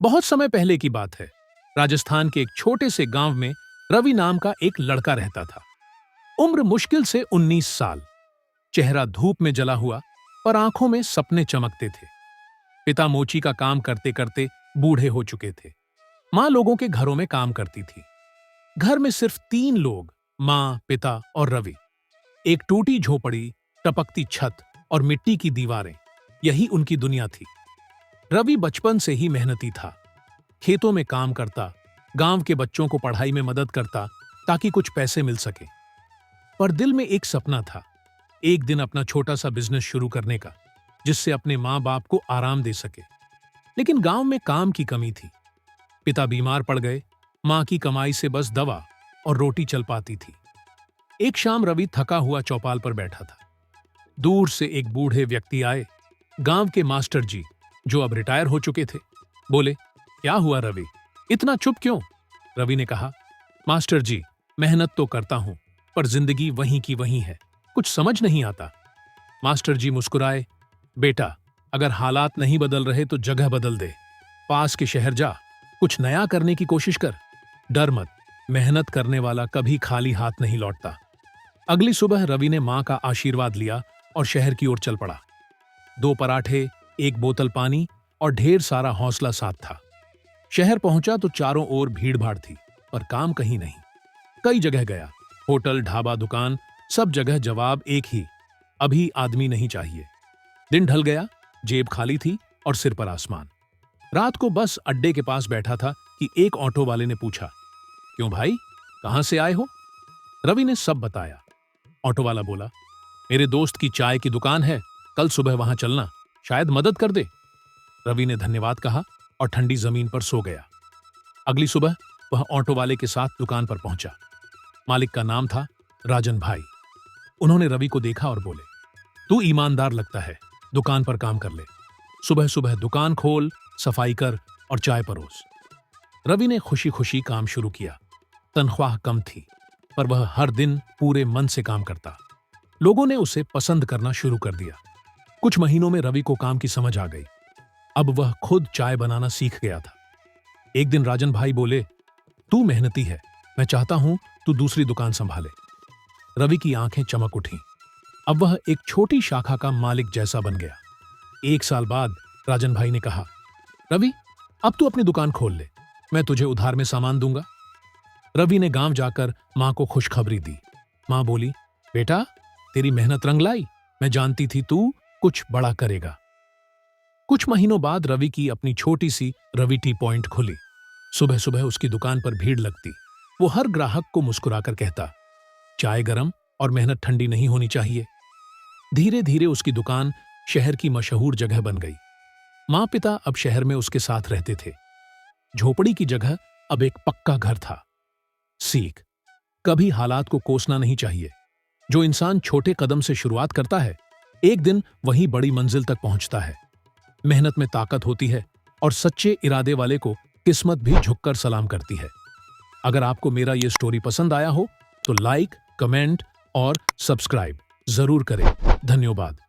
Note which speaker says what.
Speaker 1: बहुत समय पहले की बात है। राजस्थान के एक छोटे से गांव में रवि नाम का एक लड़का रहता था। उम्र मुश्किल से 19 साल। चेहरा धूप में जला हुआ, पर आंखों में सपने चमकते थे। पिता मोची का काम करते करते बूढ़े हो चुके थे। मां लोगों के घरों में काम करती थी। घर में सिर्फ 3 लोग, मां, पिता और रवि। एक टूटी झोपड़ी, टपकती छत और मिट्टी की दीवारें, यही उनकी दुनिया थी। रवि बचपन से ही मेहनती था। खेतों में काम करता, गांव के बच्चों को पढ़ाई में मदद करता ताकि कुछ पैसे मिल सके। पर दिल में एक सपना था, एक दिन अपना छोटा सा बिजनेस शुरू करने का, जिससे अपने माँ बाप को आराम दे सके। लेकिन गांव में काम की कमी थी। पिता बीमार पड़ गए, माँ की कमाई से बस दवा और रोटी चल पाती थी। एक शाम रवि थका हुआ चौपाल पर बैठा था। दूर से एक बूढ़े व्यक्ति आए, गांव के मास्टर जी, जो अब रिटायर हो चुके थे। बोले, क्या हुआ रवि, इतना चुप क्यों? रवि ने कहा, मास्टर जी, मेहनत तो करता हूं, पर जिंदगी वहीं की वहीं है, कुछ समझ नहीं आता। मास्टर जी मुस्कुराए, बेटा, अगर हालात नहीं बदल रहे तो जगह बदल दे। पास के शहर जा, कुछ नया करने की कोशिश कर। डर मत, मेहनत करने वाला कभी खाली हाथ नहीं लौटता। अगली सुबह रवि ने मां का आशीर्वाद लिया और शहर की ओर चल पड़ा। 2 पराठे, 1 बोतल पानी और ढेर सारा हौसला साथ था। शहर पहुंचा तो चारों ओर भीड़ भाड़ थी, पर काम कहीं नहीं। कई जगह गया, होटल, ढाबा, दुकान, सब जगह जवाब एक ही, अभी आदमी नहीं चाहिए। दिन ढल गया, जेब खाली थी और सिर पर आसमान। रात को बस अड्डे के पास बैठा था कि एक ऑटो वाले ने पूछा, क्यों भाई, कहां से आए हो? रवि ने सब बताया। ऑटो वाला बोला, मेरे दोस्त की चाय की दुकान है, कल सुबह वहां चलना, शायद मदद कर दे। रवि ने धन्यवाद कहा और ठंडी जमीन पर सो गया। अगली सुबह वह ऑटो वाले के साथ दुकान पर पहुंचा। मालिक का नाम था राजन भाई। उन्होंने रवि को देखा और बोले, तू ईमानदार लगता है, दुकान पर काम कर ले। सुबह सुबह दुकान खोल, सफाई कर और चाय परोस। रवि ने खुशी खुशी काम शुरू किया। तनख्वाह कम थी, पर वह हर दिन पूरे मन से काम करता। लोगों ने उसे पसंद करना शुरू कर दिया। कुछ महीनों में रवि को काम की समझ आ गई। अब वह खुद चाय बनाना सीख गया था। एक दिन राजन भाई बोले, तू मेहनती है, मैं चाहता हूं तू दूसरी दुकान संभाले। रवि की आंखें चमक उठीं। अब वह एक छोटी शाखा का मालिक जैसा बन गया। 1 साल बाद राजन भाई ने कहा, रवि, अब तू अपनी दुकान खोल ले, मैं तुझे उधार में सामान दूंगा। रवि ने गांव जाकर मां को खुशखबरी दी। मां बोली, बेटा, तेरी मेहनत रंग लाई, मैं जानती थी तू कुछ बड़ा करेगा। कुछ महीनों बाद रवि की अपनी छोटी सी रवि टी पॉइंट खुली। सुबह सुबह उसकी दुकान पर भीड़ लगती। वो हर ग्राहक को मुस्कुराकर कहता, चाय गरम और मेहनत ठंडी नहीं होनी चाहिए। धीरे धीरे उसकी दुकान शहर की मशहूर जगह बन गई। माँ पिता अब शहर में उसके साथ रहते थे। झोपड़ी की जगह अब एक पक्का घर था। सीख, कभी हालात को कोसना नहीं चाहिए। जो इंसान छोटे कदम से शुरुआत करता है, एक दिन वही बड़ी मंजिल तक पहुंचता है। मेहनत में ताकत होती है और सच्चे इरादे वाले को किस्मत भी झुककर सलाम करती है। अगर आपको मेरा ये स्टोरी पसंद आया हो तो लाइक, कमेंट और सब्सक्राइब जरूर करें। धन्यवाद।